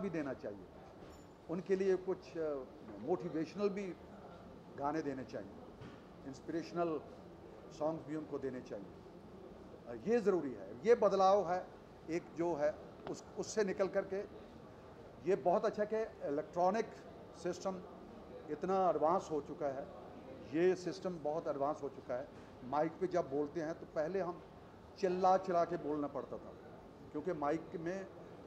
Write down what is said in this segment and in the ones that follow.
भी देना चाहिए, उनके लिए कुछ मोटिवेशनल भी गाने देने चाहिए, इंस्पिरेशनल सॉन्ग्स भी उनको देने चाहिए। ये ज़रूरी है, ये बदलाव है एक जो है उससे निकल कर के ये बहुत अच्छा कि इलेक्ट्रॉनिक सिस्टम इतना एडवांस हो चुका है, ये सिस्टम बहुत एडवांस हो चुका है। माइक पे जब बोलते हैं तो पहले हम चिल्ला चिल्ला के बोलना पड़ता था, क्योंकि माइक में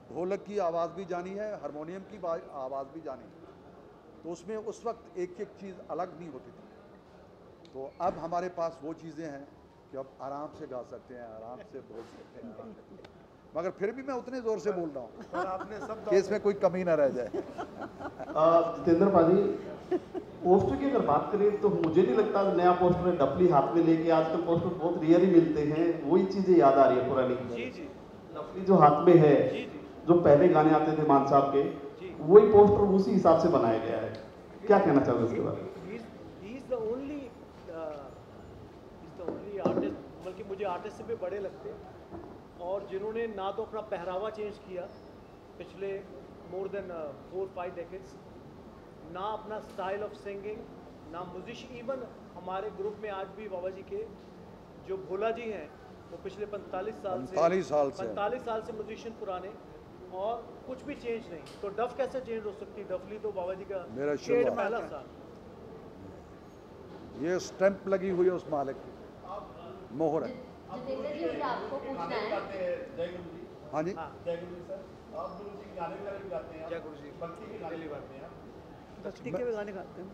ढोलक की आवाज़ भी जानी है, हारमोनियम की आवाज़ भी जानी है, तो उसमें उस वक्त एक एक चीज़ अलग नहीं होती थी। तो अब हमारे पास वो चीज़ें हैं कि अब आराम से गा सकते हैं, आराम से बोल सकते हैं, मगर फिर भी मैं उतने ज़ोर से बोल रहा हूँ आपने सब कि इसमें कोई कमी ना रह जाए। जितेंद्र पाजी, पोस्टर की अगर बात करें तो मुझे नहीं लगता नया पोस्टर डफली हाथ में लेके, आजकल पोस्टर बहुत रेयर ही मिलते हैं, वही चीजें याद आ रही है पुरानी। जी जी, डफली जो हाथ में है, जी जी, जो पहले गाने आते थे मान साहब के, वही पोस्टर उसी हिसाब से बनाया गया है। क्या कहना चाहोगे उसके बारे में? He is the only artist, बल्कि मुझे आर्टिस्ट से भी बड़े लगते हैं, और जिन्होंने ना तो अपना पहरावा चेंज किया पिछले मोर देन 4-5 डेकेड्स, ना अपना स्टाइल ऑफ सिंगिंग, ना म्यूजिशियन। इवन हमारे ग्रुप में आज भी बाबा जी के जो भोला जी हैं, वो पिछले 45 साल से म्यूजिशियन पुराने, और कुछ भी चेंज नहीं। तो डफ कैसे चेंज हो सकती है? डफली तो बाबा जी का मेरा शेड पहला था। ये स्टैंप लगी हुई है उस मालिक की, मोहर है। जितेंद्र जी, मुझे आपको पूछना है। हाँ जी, जय गुरु जी, आप गुरु जी गाने भी गाते हैं, जय गुरु जी, भक्ति के गाने गाते हैं, भक्ति के गाने गाते हैं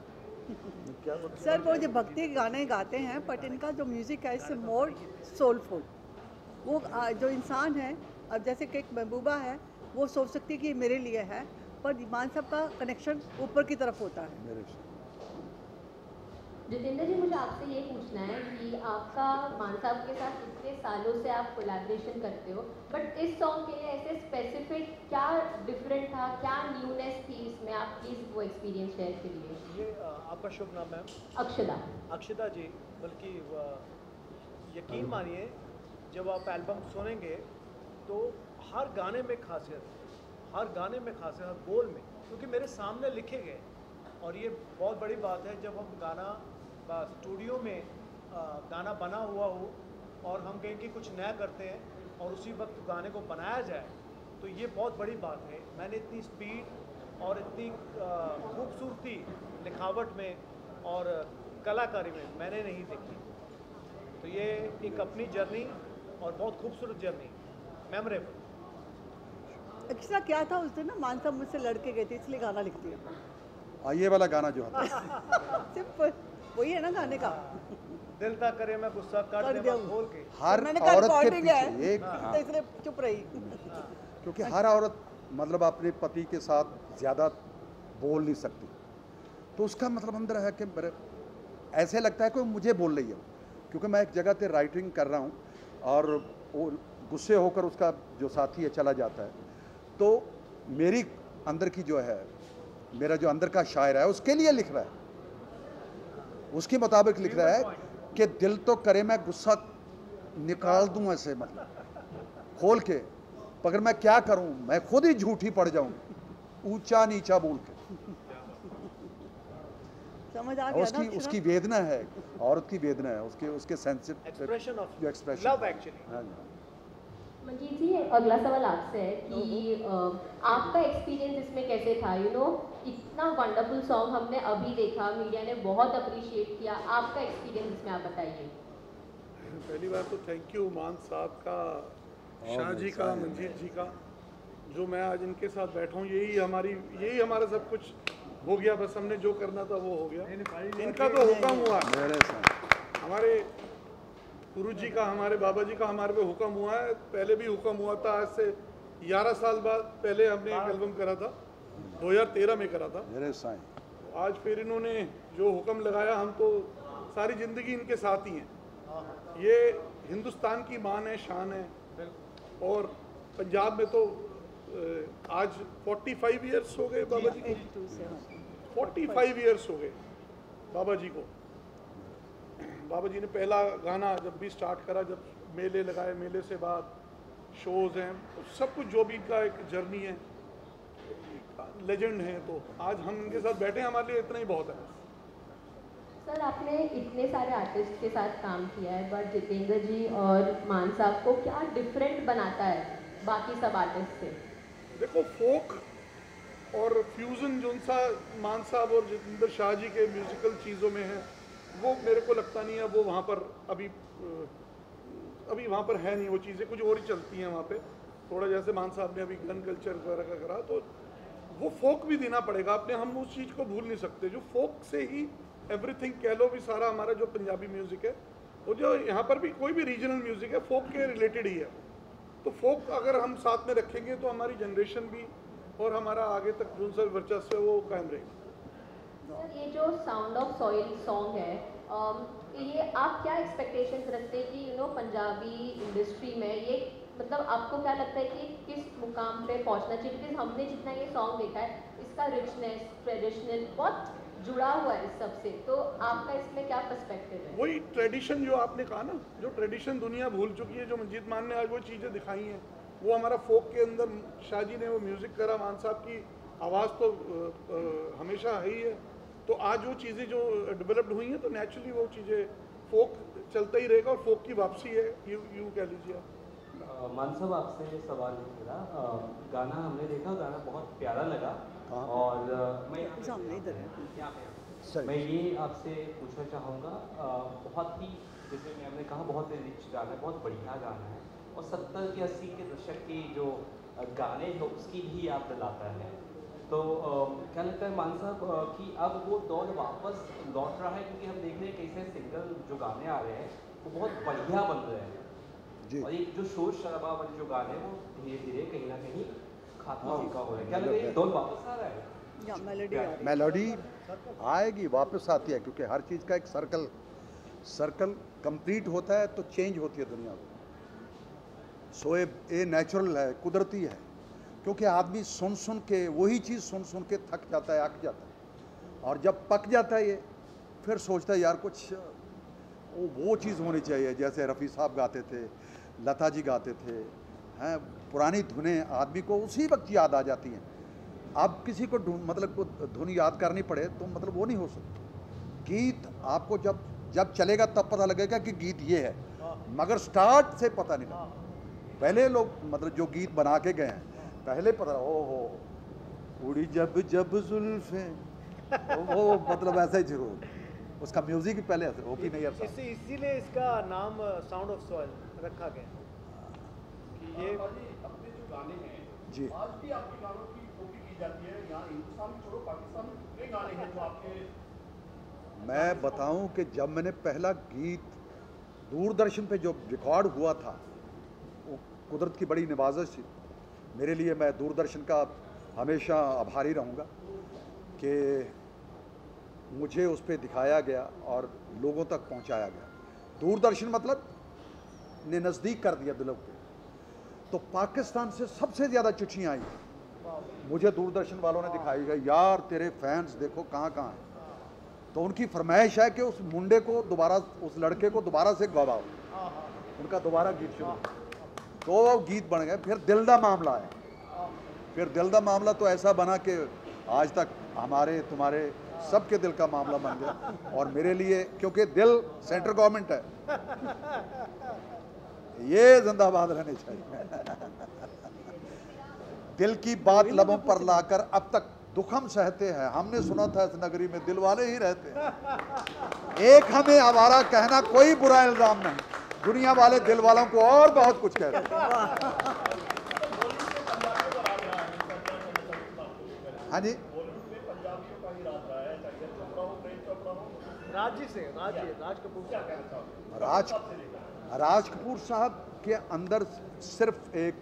सर, वो जो भक्ति के गाने गाते हैं, बट इनका जो म्यूज़िक है इससे मोर सोलफुल। वो जो इंसान है, अब जैसे कि एक महबूबा है, वो सोच सकती है कि ये मेरे लिए है, पर मान साहब का कनेक्शन ऊपर की तरफ होता है। मेरे से जितेंद्र जी, मुझे आपसे ये पूछना है कि आपका मान साहब के साथ इतने सालों से आप कोलैबोरेशन करते हो, बट इस सॉन्ग के लिए ऐसे स्पेसिफिक क्या डिफरेंट था, क्या न्यूनेस थी इसमें? आप प्लीज़ वो एक्सपीरियंस शेयर करिए। ये आपका शुभ नाम है? अक्षदा। अक्षदा जी, बल्कि यकीन मानिए, जब आप एल्बम सुनेंगे तो हर गाने में खासियत है, हर गाने में खासियत, हर बोल में, क्योंकि मेरे सामने लिखे गए। और ये बहुत बड़ी बात है, जब हम गाना स्टूडियो में गाना बना हुआ हो और हम कहें कि कुछ नया करते हैं और उसी वक्त गाने को बनाया जाए, तो ये बहुत बड़ी बात है। मैंने इतनी स्पीड और इतनी खूबसूरती लिखावट में और कलाकारी में मैंने नहीं देखी। तो ये एक अपनी जर्नी और बहुत खूबसूरत जर्नी, मेमोरेबल। एक्स्ट्रा क्या था उस दिन ना, मान साहब मुझसे लड़के गए थे, इसलिए गाना लिखती है। ये वाला गाना जो है सिंपल वही है ना गाने का। दिल ता करे मैं गुस्सा कर दे खोल के। हर मैंने कहा औरत के recording है, पीछे एक, तो इसलिए चुप रही। क्योंकि हर औरत मतलब अपने पति के साथ ज़्यादा बोल नहीं सकती, तो उसका मतलब अंदर है कि मेरे ऐसे लगता है कि मुझे बोल रही है, क्योंकि मैं एक जगह पे राइटिंग कर रहा हूँ और वो गुस्से होकर उसका जो साथी है चला जाता है, तो मेरी अंदर की जो है, मेरा जो अंदर का शायर है उसके लिए लिख रहा है, उसके मुताबिक लिख रहा है कि दिल तो करे मैं गुस्सा निकाल दूं ऐसे, मतलब खोल के, मगर मैं क्या करूं, मैं खुद ही झूठी पड़ जाऊं ऊंचा नीचा बोल के। समझ आ गया उसकी ना? उसकी वेदना है, औरत की वेदना है, उसके सेंसिटिव एक्सप्रेशन ऑफ जो एक्सप्रेशन लव एक्चुअली। हाँ, मंजीत जी, अगला सवाल आपसे है कि आपका एक्सपीरियंस इसमें कैसे था? इतना वंडरफुल सॉन्ग हमने अभी देखा, मीडिया ने बहुत अप्रिशिएट किया, आपका एक्सपीरियंस इसमें आप बताइए। पहली बार तो थैंक यू मान साहब का, शाह जी का, मंजीत जी का, जो मैं आज इनके साथ बैठा हूँ, यही हमारा सब कुछ हो गया। बस हमने जो करना था वो हो गया। इनका तो हुक्म हुआ, हमारे गुरु जी का, हमारे बाबा जी का हमारे पे हुक्म हुआ है। पहले भी हुक्म हुआ था, आज से 11 साल बाद पहले हमने एक एल्बम करा था, 2013 में करा था। आज फिर इन्होंने जो हुक्म लगाया, हम तो सारी ज़िंदगी इनके साथ ही हैं। ये हिंदुस्तान की मान है, शान है। और पंजाब में तो आज 45 ईयर्स हो गए बाबा जी को, 45 ईयर्स हो गए बाबा जी को। बाबा जी ने पहला गाना जब भी स्टार्ट करा, जब मेले लगाए, मेले से बाद शोज़ हैं, सब कुछ जो भी इनका एक जर्नी है, लेजेंड हैं, तो आज हम इनके साथ बैठे हैं, हमारे लिए इतना ही बहुत है। सर आपने इतने सारे आर्टिस्ट के साथ काम किया है, बट जितेंद्र जी और मान साहब को क्या डिफरेंट बनाता है बाकी सब आर्टिस्ट से? देखो, फोक और फ्यूज़न जो सा मान साहब और जितेंद्र शाह जी के म्यूज़िकल चीज़ों में है, वो मेरे को लगता नहीं है वो वहाँ पर अभी वहाँ पर है नहीं। वो चीज़ें कुछ और ही चलती हैं वहाँ पे, थोड़ा जैसे मान साहब ने अभी गन कल्चर वगैरह का करा, तो वो फोक भी देना पड़ेगा अपने। हम उस चीज़ को भूल नहीं सकते, जो फोक से ही एवरीथिंग कह लो भी सारा हमारा जो पंजाबी म्यूज़िक है, वो जो यहाँ पर भी कोई भी रीजनल म्यूज़िक है फोक के रिलेटेड ही है। तो फोक अगर हम साथ में रखेंगे तो हमारी जनरेशन भी और हमारा आगे तक जो सा वर्चस्व है वो कायम रहेगा। सर ये जो साउंड ऑफ सॉइल सॉन्ग है, ये आप क्या एक्सपेक्टेशंस रखते हैं कि पंजाबी इंडस्ट्री में ये, मतलब आपको क्या लगता है कि किस मुकाम पे पहुंचना चाहिए? बिकॉज हमने जितना ये सॉन्ग देखा है, इसका रिचनेस, ट्रेडिशनल बहुत जुड़ा हुआ है इस सबसे, तो आपका इसमें क्या पर्सपेक्टिव है? वही ट्रेडिशन जो आपने कहा ना, जो ट्रेडिशन दुनिया भूल चुकी है, जो मंजीत मान ने आज वो चीज़ें दिखाई हैं, वो हमारा फोक के अंदर शाह जी ने वो म्यूज़िक करा, मान साहब की आवाज़ तो हमेशा है ही है। तो आज वो चीज़ें जो डेवलप्ड हुई हैं, तो नेचुरली वो चीज़ें फोक चलता ही रहेगा और फोक की वापसी है, यूँ कह लीजिए। मान साहब आपसे सवाल है मेरा, गाना हमने देखा, गाना बहुत प्यारा लगा, और मैं ये आपसे पूछना चाहूँगा, बहुत ही जैसे मैंने कहा बहुत ही रिच गाना है, बहुत बढ़िया गाना है, और 70 के 80 के दशक के जो गाने हैं उसकी भी याद दिलाता है। तो क्या लगता है मान साहब कि अब वो दौर वापस लौट रहा है? क्योंकि हम देख रहे हैं कैसे सिंगल जो गाने आ रहे हैं वो बहुत बढ़िया बन रहे हैं, और एक जो शोर शराबा वाले जो गाने वो धीरे धीरे कहीं ना कहीं खात्मा का हो रहा है। क्या लगता है दौर वापस आ रहा है? या मेलोडी आएगी, वापस आती है, क्योंकि हर चीज़ का एक सर्कल कंप्लीट होता है तो चेंज होती है दुनिया को। सो ये नेचुरल है, कुदरती है, क्योंकि आदमी सुन के वही चीज़ सुन के थक जाता है, अक जाता है, और जब पक जाता है ये फिर सोचता है यार कुछ वो चीज़ होनी चाहिए, जैसे रफ़ी साहब गाते थे, लता जी गाते थे, हैं पुरानी धुनें आदमी को उसी वक्त याद आ जाती हैं। अब किसी को मतलब धुन याद करनी पड़े तो मतलब वो नहीं हो सकती। गीत आपको जब चलेगा तब पता लगेगा कि गीत ये है, मगर स्टार्ट से पता नहीं लगता। पहले लोग मतलब जो गीत बना के गए हैं, पहले पता ओहो उड़ी जब जब जुल्फे, वो मतलब ऐसा ही जरूर उसका म्यूजिक ही पहले ऐसे हो कि नहीं ऐसा। इसीलिए इसका नाम साउंड ऑफ सॉइल रखा गया कि ये अपने जो गाने हैं जी, आज भी आपके गानों की कॉपी की जाती है। यहाँ हिंदुस्तान में छोड़ो, पाकिस्तान में कितने गाने हैं जो आपके। मैं बताऊं कि जब मैंने पहला गीत दूरदर्शन पे जो रिकॉर्ड हुआ था, वो कुदरत की बड़ी नवाज़श थी मेरे लिए। मैं दूरदर्शन का हमेशा आभारी रहूँगा कि मुझे उस पर दिखाया गया और लोगों तक पहुँचाया गया। दूरदर्शन मतलब ने नज़दीक कर दिया दिलों के। तो पाकिस्तान से सबसे ज़्यादा चिट्ठियाँ आई मुझे दूरदर्शन वालों ने दिखाई गई, यार तेरे फैंस देखो कहाँ कहाँ हैं। तो उनकी फरमाइश है कि उस मुंडे को दोबारा, उस लड़के को दोबारा से गवाओ। उनका दोबारा गीत शुरू, तो गीत बन गए। फिर दिल दा मामला है, फिर दिल दा मामला तो ऐसा बना कि आज तक हमारे तुम्हारे सबके दिल का मामला बन गया। और मेरे लिए, क्योंकि दिल सेंट्रल गवर्नमेंट है, ये जिंदाबाद रहने चाहिए। दिल की बात लबों पर लाकर अब तक दुख हम सहते हैं, हमने सुना था इस नगरी में दिल वाले ही रहते हैं। एक हमें आवारा कहना कोई बुरा इल्जाम नहीं, दुनिया वाले दिल वालों को और बहुत कुछ कहते हैं। हाँ जी, राज कपूर साहब के अंदर सिर्फ एक